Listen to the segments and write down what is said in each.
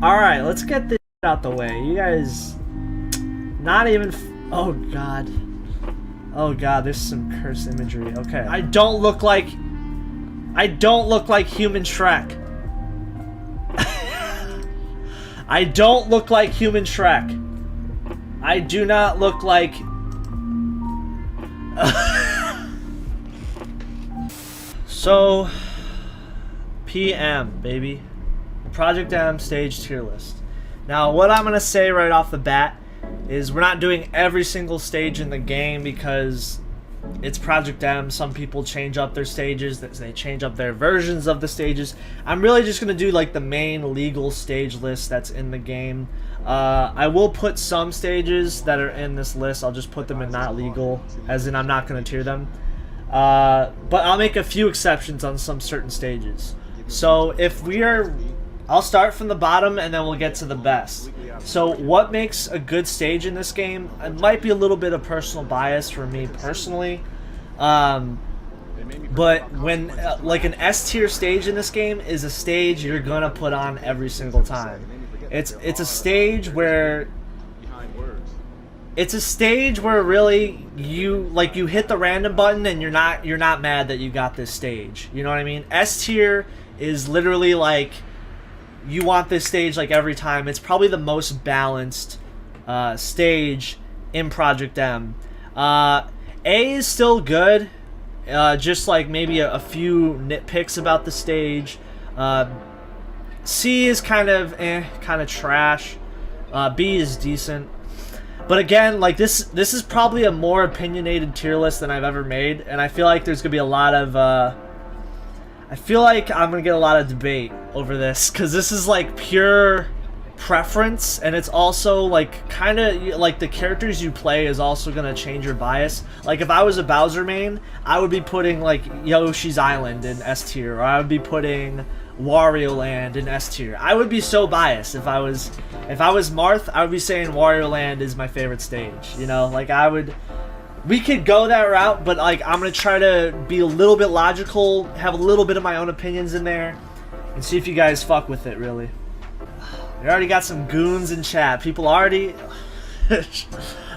Alright, let's get this out the way. You guys... Not even... Oh, God. Oh, God, there's some cursed imagery. Okay. I don't look like human Shrek. I don't look like human Shrek. I do not look like... So... PM, baby. Project M stage tier list. Now, what I'm going to say right off the bat is we're not doing every single stage in the game because it's Project M. Some people change up their stages, they change up their versions of the stages. I'm really just going to do like the main legal stage list that's in the game. I will put some stages that are in this list, I'll just put them in not legal, as in I'm not going to tier them. But I'll make a few exceptions on some certain stages. So if we are... I'll start from the bottom and then we'll get to the best. So what makes a good stage in this game? It might be a little bit of personal bias for me personally. But when like an S tier stage in this game is a stage you're gonna put on every single time. It's a stage where really you hit the random button and you're not mad that you got this stage. You know what I mean? S tier is literally like you want this stage like every time. It's probably the most balanced stage in Project M. A is still good, just like maybe a few nitpicks about the stage. C is kind of trash. B is decent. But again, like this is probably a more opinionated tier list than I've ever made, and I feel like there's gonna be a lot of I feel like I'm gonna get a lot of debate over this because this is like pure preference, and it's also like kind of like the characters you play is also gonna change your bias. Like if I was a Bowser main, I would be putting like Yoshi's Island in S tier, or I would be putting Wario Land in S tier. I would be so biased if I was Marth. I would be saying Wario Land is my favorite stage. You know, like we could go that route, but like I'm gonna try to be a little bit logical, have a little bit of my own opinions in there, and see if you guys fuck with it. Really, we already got some goons in chat. People already. all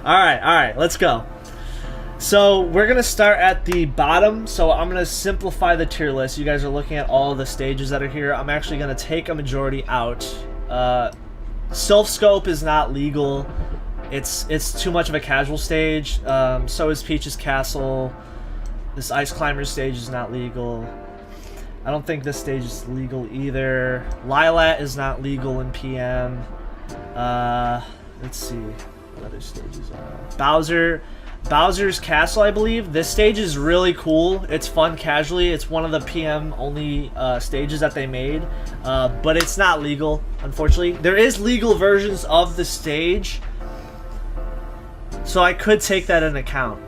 right, let's go. So we're gonna start at the bottom. So I'm gonna simplify the tier list. You guys are looking at all the stages that are here. I'm actually gonna take a majority out. Self scope is not legal. It's too much of a casual stage. So is Peach's Castle. This Ice Climber stage is not legal. I don't think this stage is legal either. Lilat is not legal in PM. Let's see what other stages are. Bowser's Castle, I believe. This stage is really cool. It's fun casually. It's one of the PM only stages that they made, but it's not legal, unfortunately. There is legal versions of the stage, so I could take that into account.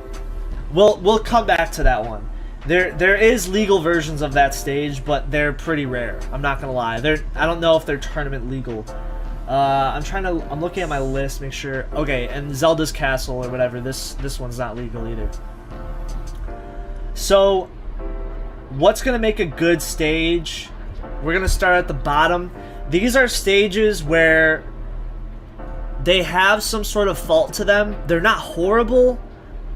We'll come back to that one. There is legal versions of that stage, but they're pretty rare. I'm not gonna lie. I don't know if they're tournament legal. I'm looking at my list, make sure. Okay, and Zelda's Castle or whatever. This one's not legal either. So, what's gonna make a good stage? We're gonna start at the bottom. These are stages where they have some sort of fault to them. They're not horrible,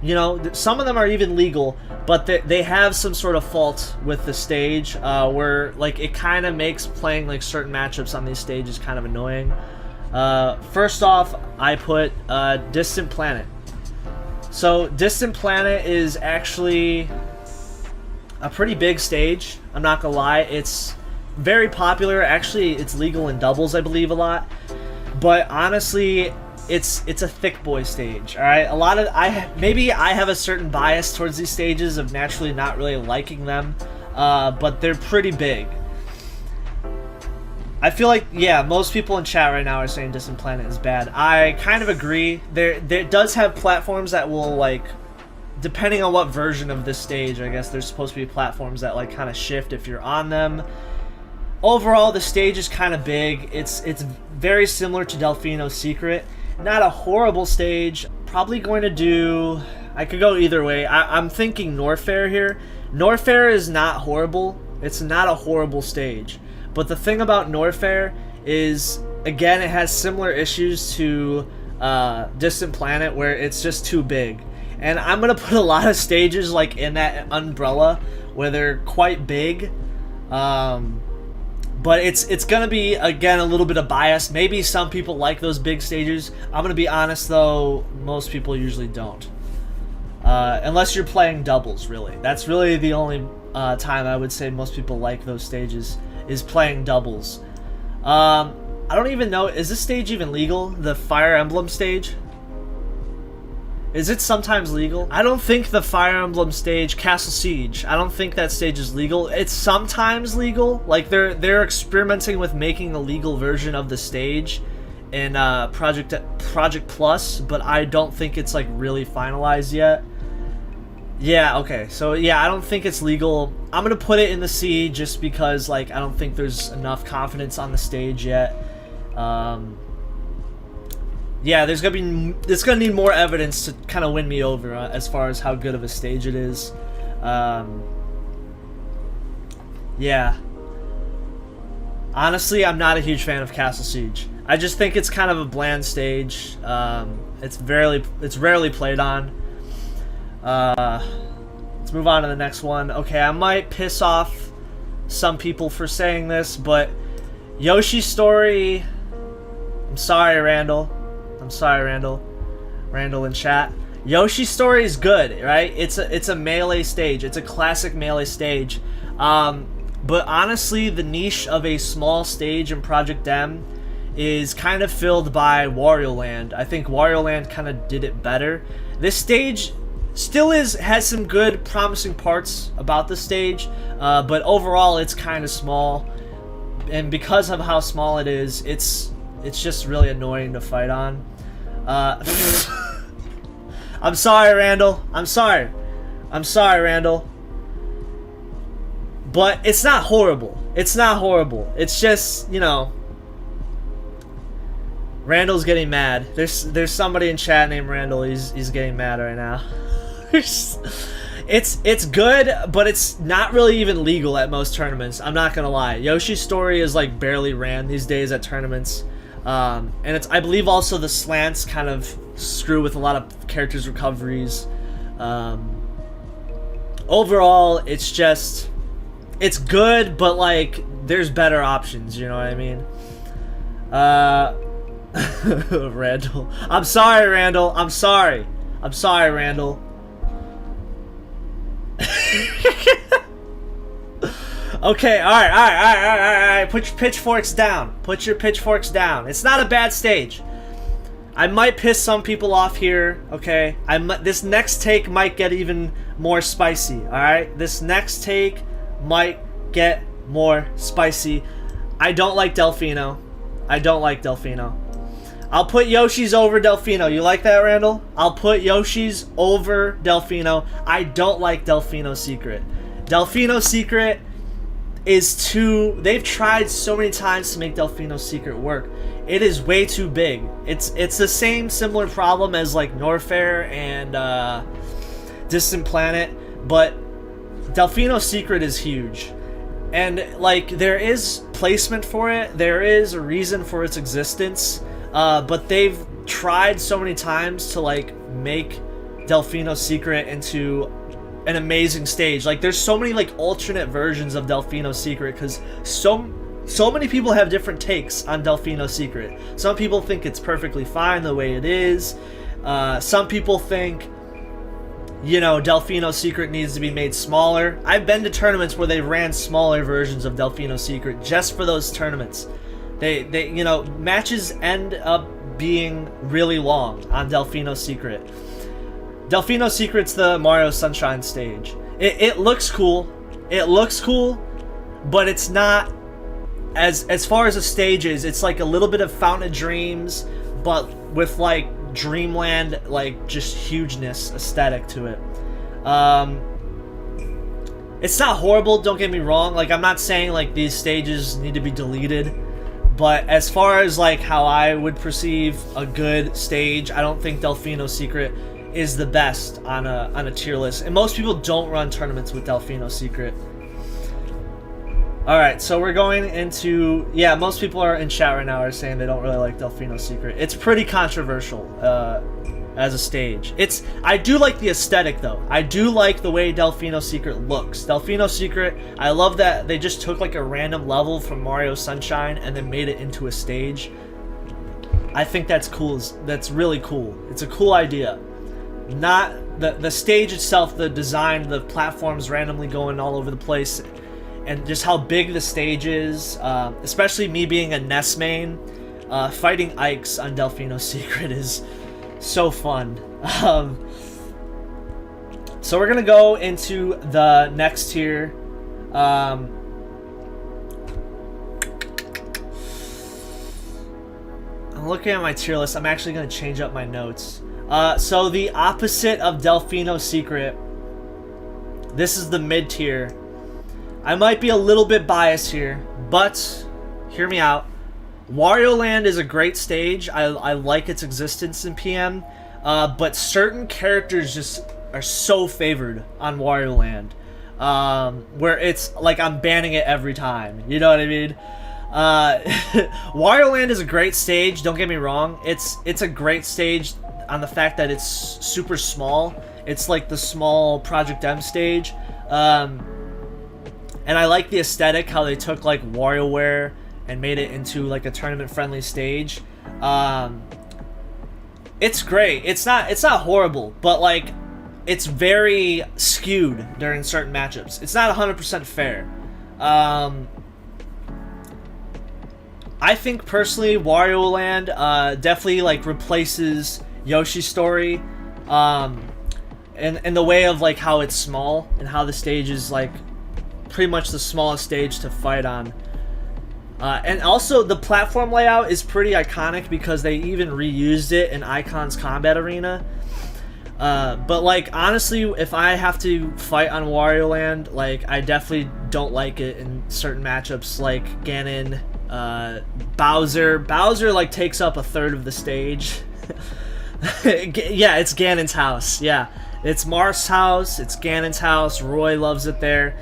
you know. Some of them are even legal, but they have some sort of fault with the stage, where like it kind of makes playing like certain matchups on these stages kind of annoying. First off, I put Distant Planet. So Distant Planet is actually a pretty big stage. I'm not gonna lie, it's very popular. Actually, it's legal in doubles, I believe, a lot. But honestly, it's a thick boy stage. All right, maybe I have a certain bias towards these stages of naturally not really liking them, but they're pretty big. I feel like, yeah, most people in chat right now are saying Distant Planet is bad. I kind of agree. There does have platforms that will, like, depending on what version of this stage, I guess there's supposed to be platforms that like kind of shift if you're on them. Overall, the stage is kind of big. It's very similar to Delfino's Secret. Not a horrible stage. Probably going to do... I could go either way. I'm thinking Norfair here. Norfair is not horrible. It's not a horrible stage. But the thing about Norfair is again, it has similar issues to Distant Planet, where it's just too big. And I'm gonna put a lot of stages like in that umbrella where they're quite big. But it's gonna be, again, a little bit of bias. Maybe some people like those big stages. I'm gonna be honest though, most people usually don't. Unless you're playing doubles, really. That's really the only time I would say most people like those stages, is playing doubles. I don't even know, is this stage even legal? The Fire Emblem stage? Is it sometimes legal? I don't think the Fire Emblem stage, Castle Siege, I don't think that stage is legal. It's sometimes legal. Like, they're experimenting with making a legal version of the stage in Project Plus, but I don't think it's like really finalized yet. Yeah, okay. So yeah, I don't think it's legal. I'm gonna put it in the C just because, like, I don't think there's enough confidence on the stage yet. Yeah, it's gonna need more evidence to kind of win me over as far as how good of a stage it is. Yeah. Honestly, I'm not a huge fan of Castle Siege. I just think it's kind of a bland stage. It's rarely played on. Let's move on to the next one. Okay, I might piss off some people for saying this, but Yoshi's Story... I'm sorry, Randall. I'm sorry, Randall. Randall in chat. Yoshi's Story is good, right? It's a melee stage. It's a classic melee stage. But honestly, the niche of a small stage in Project M is kind of filled by Wario Land. I think Wario Land kind of did it better. This stage still has some good, promising parts about the stage, but overall it's kind of small. And because of how small it is, it's just really annoying to fight on. I'm sorry, Randall. I'm sorry, Randall. But it's not horrible. It's not horrible. It's just, you know... Randall's getting mad. There's somebody in chat named Randall. He's getting mad right now. It's good, but it's not really even legal at most tournaments. I'm not gonna lie. Yoshi's Story is like barely ran these days at tournaments. And I believe also the slants kind of screw with a lot of characters' recoveries. Overall, it's good, but like there's better options, you know what I mean? Randall. I'm sorry, Randall. I'm sorry, Randall. Okay, alright. Put your pitchforks down. Put your pitchforks down. It's not a bad stage. I might piss some people off here, okay? This next take might get even more spicy, alright? This next take might get more spicy. I don't like Delfino. I'll put Yoshi's over Delfino. You like that, Randall? I'll put Yoshi's over Delfino. I don't like Delfino's Secret. Delfino's Secret is too... They've tried so many times to make Delfino's Secret work. It is way too big. It's the same similar problem as like Norfair and Distant Planet, but Delfino's Secret is huge. And like there is placement for it. There is a reason for its existence. But they've tried so many times to like make Delfino's Secret into an amazing stage. Like there's so many like alternate versions of Delfino's Secret because so many people have different takes on Delfino's Secret. Some people think it's perfectly fine the way it is. Some people think, you know, Delfino's Secret needs to be made smaller. I've been to tournaments where they ran smaller versions of Delfino's Secret just for those tournaments. They you know, matches end up being really long on Delfino's Secret. Delfino's Secret's the Mario Sunshine stage. It looks cool. But it's not as far as a stage is, it's like a little bit of Fountain of Dreams, but with like Dreamland, like just hugeness aesthetic to it. It's not horrible, don't get me wrong. Like I'm not saying like these stages need to be deleted. But as far as like how I would perceive a good stage, I don't think Delfino's Secret is the best on a tier list. And most people don't run tournaments with Delfino's Secret. Alright, so we're going into... Yeah, most people are in chat right now are saying they don't really like Delfino's Secret. It's pretty controversial as a stage. I do like the aesthetic, though. I do like the way Delfino's Secret looks. Delfino's Secret, I love that they just took like a random level from Mario Sunshine and then made it into a stage. I think that's cool. That's really cool. It's a cool idea. Not... The stage itself, the design, the platforms randomly going all over the place... And just how big the stage is, especially me being a NES main, fighting Ikes on Delfino's Secret is so fun. So we're gonna go into the next tier. I'm looking at my tier list. I'm actually gonna change up my notes. So the opposite of Delfino's Secret, this is the mid tier. I might be a little bit biased here, but hear me out. Wario Land is a great stage. I like its existence in PM, but certain characters just are so favored on Wario Land, where it's like I'm banning it every time. You know what I mean? Wario Land is a great stage. Don't get me wrong. It's a great stage on the fact that it's super small. It's like the small Project M stage. And I like the aesthetic, how they took like WarioWare and made it into like a tournament-friendly stage. It's great. It's not horrible, but like it's very skewed during certain matchups. It's not 100% fair. I think personally, Wario Land definitely like replaces Yoshi's story, in the way of like how it's small and how the stage is like pretty much the smallest stage to fight on. And also the platform layout is pretty iconic because they even reused it in Icon's Combat Arena. But like honestly, if I have to fight on Wario Land, like I definitely don't like it in certain matchups like Ganon, Bowser. Bowser like takes up a third of the stage. Yeah, it's Ganon's house. Yeah, it's Marth's house, it's Ganon's house. Roy loves it there.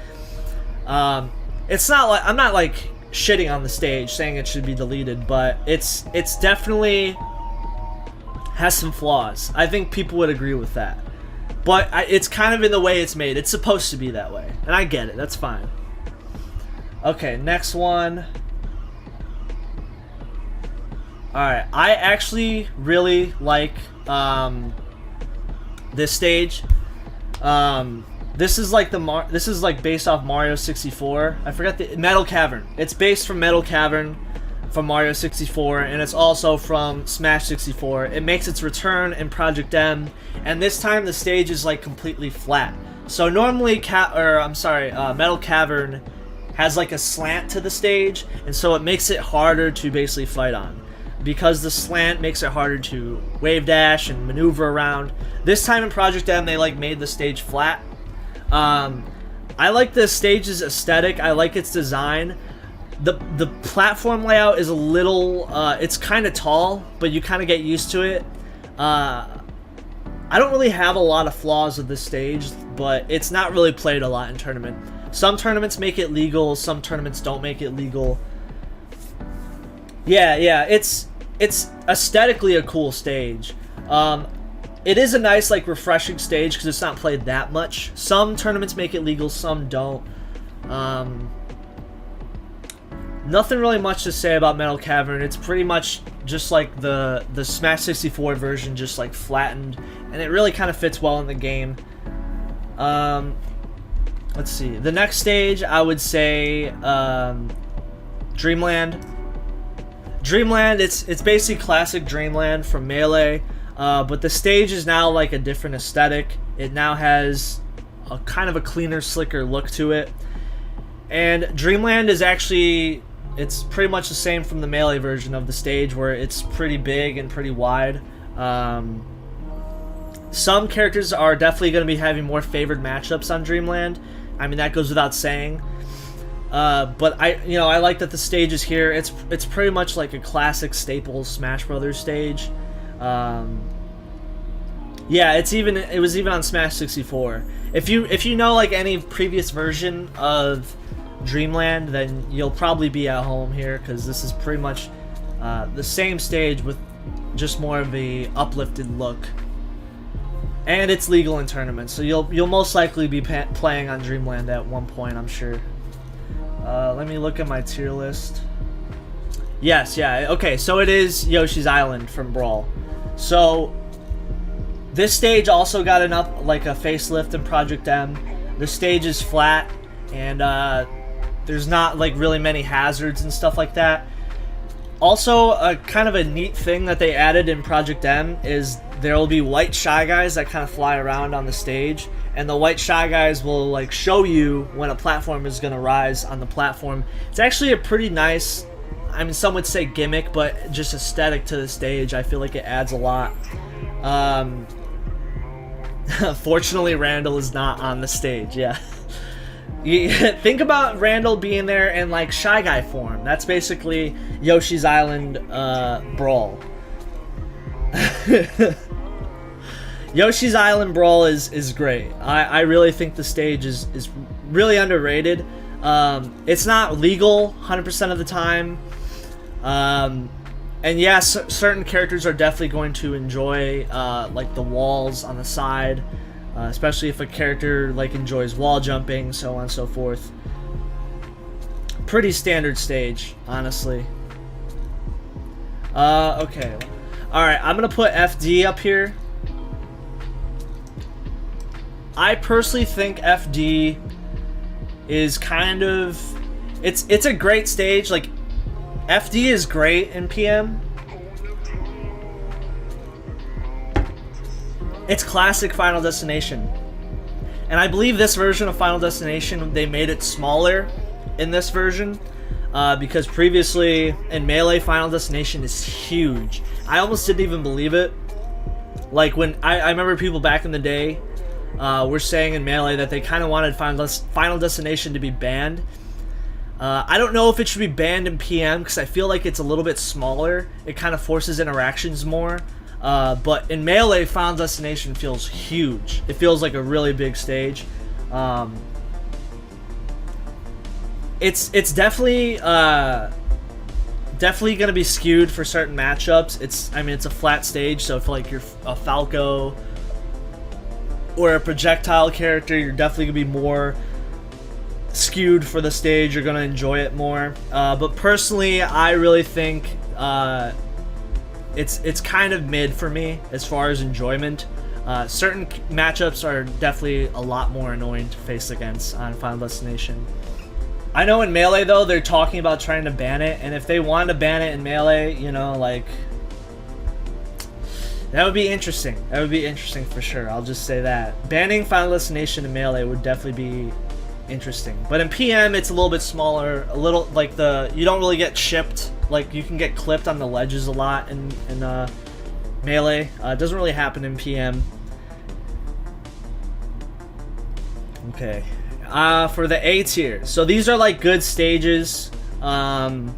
It's not like I'm not like shitting on the stage saying it should be deleted, but it's definitely has some flaws. I think people would agree with that, but it's kind of in the way it's made. It's supposed to be that way, and I get it. That's fine. Okay, next one. Alright, I actually really like this stage. This is like based off Mario 64. I forgot the Metal Cavern. It's based from Metal Cavern from Mario 64, and it's also from Smash 64. It makes its return in Project M, and this time the stage is like completely flat. So normally Metal Cavern has like a slant to the stage, and so it makes it harder to basically fight on. Because the slant makes it harder to wave dash and maneuver around. This time in Project M, they like made the stage flat. I like the stage's aesthetic. I like its design. The platform layout is a little, it's kind of tall, but you kind of get used to it. I don't really have a lot of flaws with this stage, but it's not really played a lot in tournament. Some tournaments make it legal, some tournaments don't make it legal. Yeah, it's aesthetically a cool stage. It is a nice, like, refreshing stage because it's not played that much. Some tournaments make it legal, some don't. Nothing really much to say about Metal Cavern. It's pretty much just like the Smash 64 version, just like flattened, and it really kind of fits well in the game. Let's see. The next stage, I would say Dreamland. Dreamland, it's basically classic Dreamland from Melee. But the stage is now like a different aesthetic. It now has a kind of a cleaner, slicker look to it. And Dreamland is actually, it's pretty much the same from the Melee version of the stage, where it's pretty big and pretty wide. Some characters are definitely going to be having more favored matchups on Dreamland. I mean, that goes without saying. But I like that the stage is here. It's pretty much like a classic staple Smash Brothers stage. Yeah, it was even on Smash 64. If you know like any previous version of Dreamland, then you'll probably be at home here, because this is pretty much the same stage with just more of a uplifted look. And it's legal in tournaments, so you'll most likely be playing on Dreamland at one point, I'm sure. Let me look at my tier list. Yes, yeah, okay, so it is Yoshi's Island from Brawl. So this stage also got a facelift in Project M. The stage is flat, and there's not like really many hazards and stuff like that. Also, a kind of a neat thing that they added in Project M is there will be white Shy Guys that kind of fly around on the stage, and the white Shy Guys will like show you when a platform is going to rise on the platform. It's actually a pretty nice, I mean, some would say gimmick, but just aesthetic to the stage. I feel like it adds a lot. Fortunately, Randall is not on the stage, yeah. Think about Randall being there in like Shy Guy form. That's basically Yoshi's Island Brawl. Yoshi's Island Brawl is great. I really think the stage is really underrated. It's not legal 100% of the time. And yes, certain characters are definitely going to enjoy like the walls on the side. Especially if a character like enjoys wall jumping, so on and so forth. Pretty standard stage, honestly. Okay. Alright, I'm gonna put FD up here. I personally think FD is kind of... It's a great stage. Like, FD is great in PM. It's classic Final Destination. And I believe this version of Final Destination, they made it smaller in this version. Because previously, in Melee, Final Destination is huge. I almost didn't even believe it. Like, when I remember people back in the day were saying in Melee that they kind of wanted Final Destination to be banned. I don't know if it should be banned in PM, because I feel like it's a little bit smaller. It kind of forces interactions more. But in Melee, Final Destination feels huge. It feels like a really big stage. It's definitely gonna be skewed for certain matchups. I mean, it's a flat stage, so if like you're a Falco or a projectile character, you're definitely gonna be more skewed for the stage. You're gonna enjoy it more. But personally, I really think it's kind of mid for me as far as enjoyment. Certain matchups are definitely a lot more annoying to face against on Final Destination. I know in Melee, though, they're talking about trying to ban it, and if they wanted to ban it in Melee, you know, like, that would be interesting. That would be interesting for sure. I'll just say that. Banning Final Destination in Melee would definitely be interesting. But in PM, it's a little bit smaller, a little, like, you don't really get chipped. Like, you can get clipped on the ledges a lot in Melee. It doesn't really happen in PM. Okay. For the A tier. So these are like good stages. For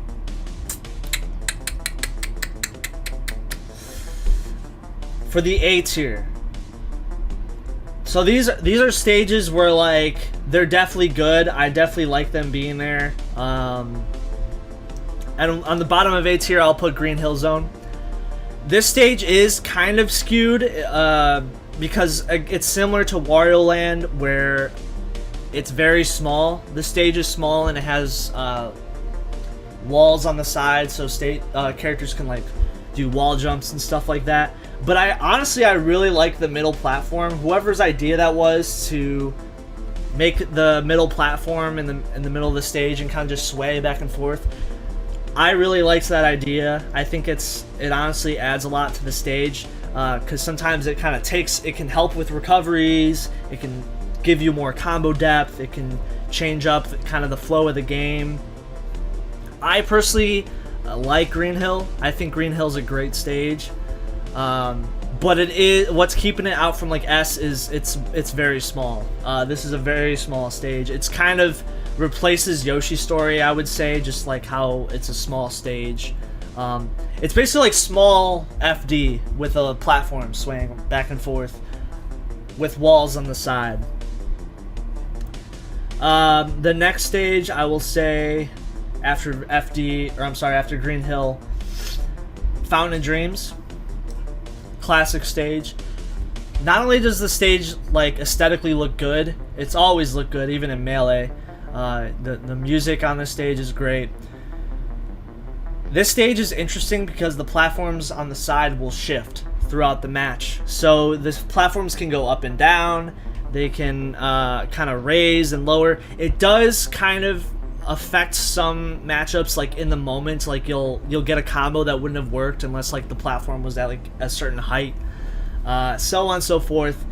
the A tier. So these are stages where like they're definitely good. I definitely like them being there. And on the bottom of A tier, I'll put Green Hill Zone. This stage is kind of skewed because it's similar to Wario Land, where it's very small. The stage is small and it has walls on the side, so characters can like do wall jumps and stuff like that. But I really like the middle platform. Whoever's idea that was to make the middle platform in the middle of the stage and kind of just sway back and forth, I really liked that idea. I think it honestly adds a lot to the stage, because sometimes it can help with recoveries. It can give you more combo depth. It can change up kind of the flow of the game. I personally like Green Hill. I think Green Hill's a great stage, but what's keeping it out from like S is it's very small. This is a very small stage. It's kind of replaces Yoshi's Story, I would say, just like how it's a small stage. It's basically like small FD with a platform swaying back and forth with walls on the side. The next stage, I will say, after after Green Hill, Fountain of Dreams, classic stage. Not only does the stage like aesthetically look good, it's always looked good, even in Melee. The music on this stage is great. This stage is interesting because the platforms on the side will shift throughout the match. So the platforms can go up and down. They can kind of raise and lower. It does kind of affect some matchups, like in the moment. Like you'll get a combo that wouldn't have worked unless like the platform was at like a certain height. So on and so forth.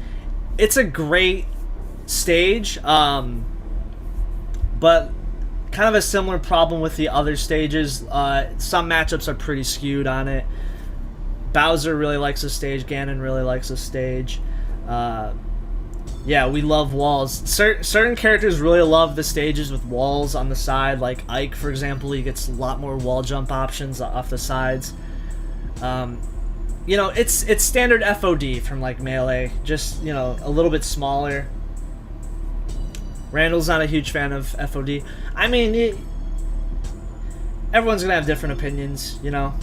It's a great stage, but kind of a similar problem with the other stages. Some matchups are pretty skewed on it. Bowser really likes the stage. Ganon really likes the stage. Yeah, we love walls. Certain characters really love the stages with walls on the side. Like Ike, for example, he gets a lot more wall jump options off the sides. You know, it's standard FOD from like Melee, just, you know, a little bit smaller. Randall's not a huge fan of FOD. I mean, everyone's gonna have different opinions, you know.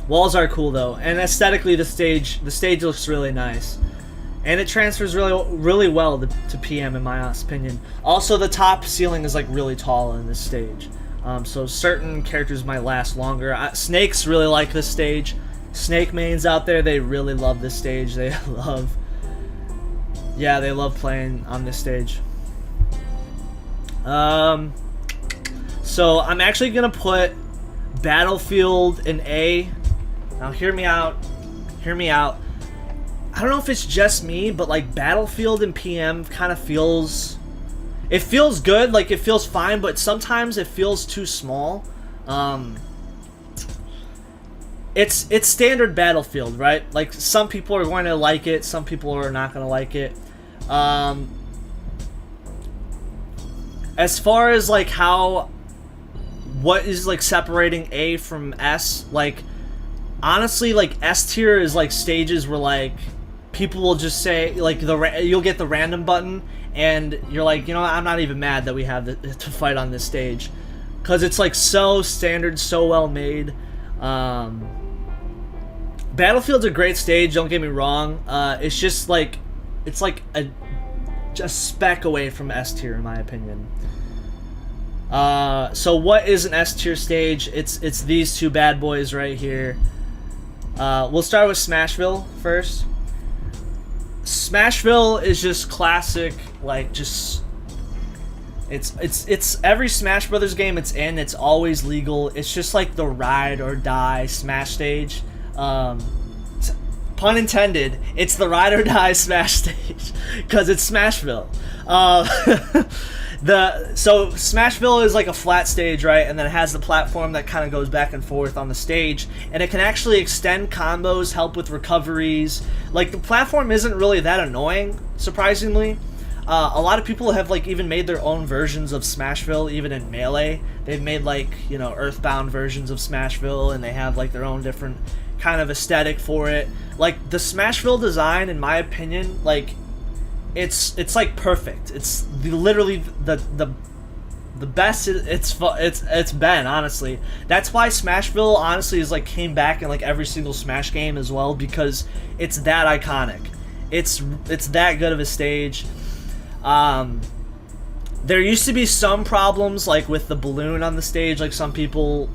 Walls are cool though, and aesthetically the stage looks really nice, and it transfers really well to PM in my opinion. Also, the top ceiling is like really tall in this stage, so certain characters might last longer. Snakes really like this stage. Snake mains out there, they really love this stage. They love playing on this stage. So I'm actually gonna put Battlefield in A. Now hear me out. I don't know if it's just me, but like Battlefield and PM kind of feels... It feels good, like it feels fine, but sometimes it feels too small. It's standard Battlefield, right? Like some people are going to like it, some people are not going to like it. As far as like what is like separating A from S, like honestly, like S tier is like stages where like people will just say like you'll get the random button and you're like, you know, I'm not even mad that we have to fight on this stage, because it's like so standard, so well made. Battlefield's a great stage, don't get me wrong. It's just like it's like a speck away from S tier in my opinion. So what is an S tier stage? It's these two bad boys right here. We'll start with Smashville first. Smashville is just classic, like just it's every Smash Brothers game it's in, it's always legal. It's just like the ride or die Smash stage. Pun intended, it's the ride or die Smash stage because it's Smashville. So Smashville is like a flat stage, right? And then it has the platform that kind of goes back and forth on the stage, and it can actually extend combos, help with recoveries. Like the platform isn't really that annoying, surprisingly. A lot of people have like even made their own versions of Smashville, even in Melee. They've made like, you know, Earthbound versions of Smashville, and they have like their own different kind of aesthetic for it. Like the Smashville design, in my opinion, like it's like perfect. It's literally the best it's been, honestly. That's why Smashville honestly is like came back in like every single Smash game as well, because it's that iconic. It's that good of a stage. There used to be some problems like with the balloon on the stage. Like some people,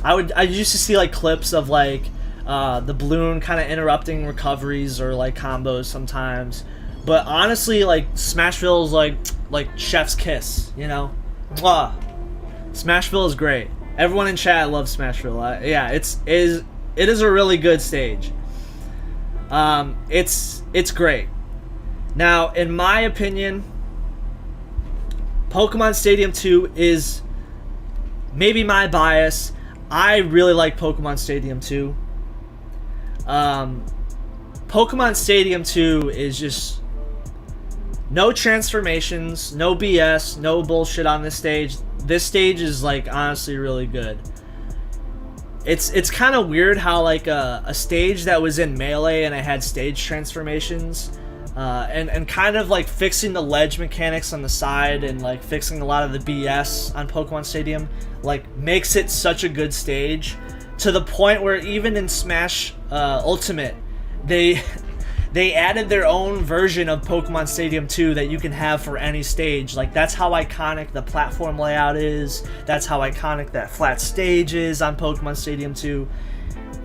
I used to see like clips of like the balloon kind of interrupting recoveries or like combos sometimes. But honestly, like Smashville is like chef's kiss, you know. Mwah. Smashville is great. Everyone in chat loves Smashville. Yeah, it is a really good stage. It's great. Now, in my opinion, Pokemon Stadium 2 is maybe my bias. I really like Pokemon Stadium 2. Pokemon Stadium 2 is just no transformations, no BS, no bullshit on this stage. This stage is like honestly really good. It's kind of weird how like a stage that was in Melee and it had stage transformations and kind of like fixing the ledge mechanics on the side and like fixing a lot of the BS on Pokemon Stadium, like makes it such a good stage, to the point where even in Smash Ultimate, they added their own version of Pokemon Stadium 2 that you can have for any stage. Like, that's how iconic the platform layout is. That's how iconic that flat stage is on Pokemon Stadium 2.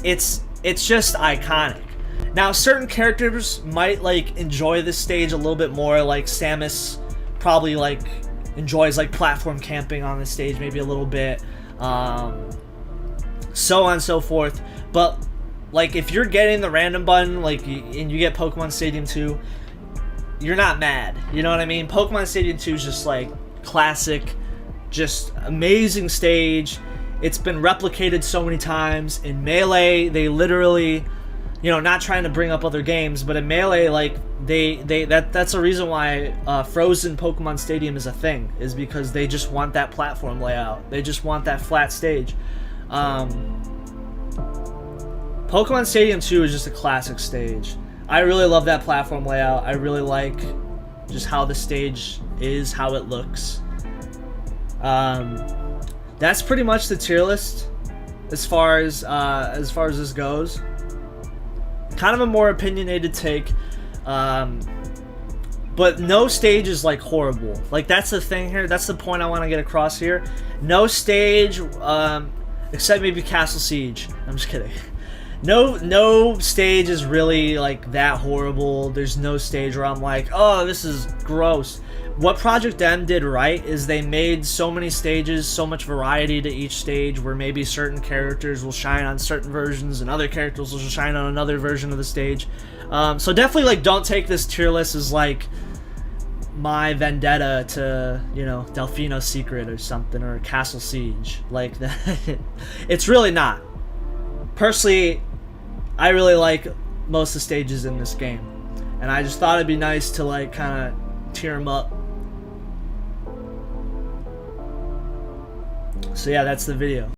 It's just iconic. Now, certain characters might like enjoy this stage a little bit more. Like Samus probably like enjoys like platform camping on the stage maybe a little bit, so on and so forth. But like, if you're getting the random button, like, and you get Pokemon Stadium 2, you're not mad. You know what I mean? Pokemon Stadium 2 is just like classic, just amazing stage. It's been replicated so many times. In Melee, they literally, you know, not trying to bring up other games, but in Melee, like, that's a reason why Frozen Pokemon Stadium is a thing, is because they just want that platform layout. They just want that flat stage. Pokemon Stadium 2 is just a classic stage. I really love that platform layout. I really like just how the stage is, how it looks. That's pretty much the tier list as far as this goes. Kind of a more opinionated take, but no stage is like horrible. Like, that's the thing here. That's the point I want to get across here. No stage, except maybe Castle Siege. I'm just kidding. No stage is really like that horrible. There's no stage where I'm like, oh, this is gross. What Project M did right is they made so many stages, so much variety to each stage, where maybe certain characters will shine on certain versions and other characters will shine on another version of the stage. So definitely, like, don't take this tier list as like my vendetta to, you know, Delfino's Secret or something, or Castle Siege. Like, that. It's really not. Personally, I really like most of the stages in this game, and I just thought it'd be nice to like kind of tear them up. So yeah, that's the video.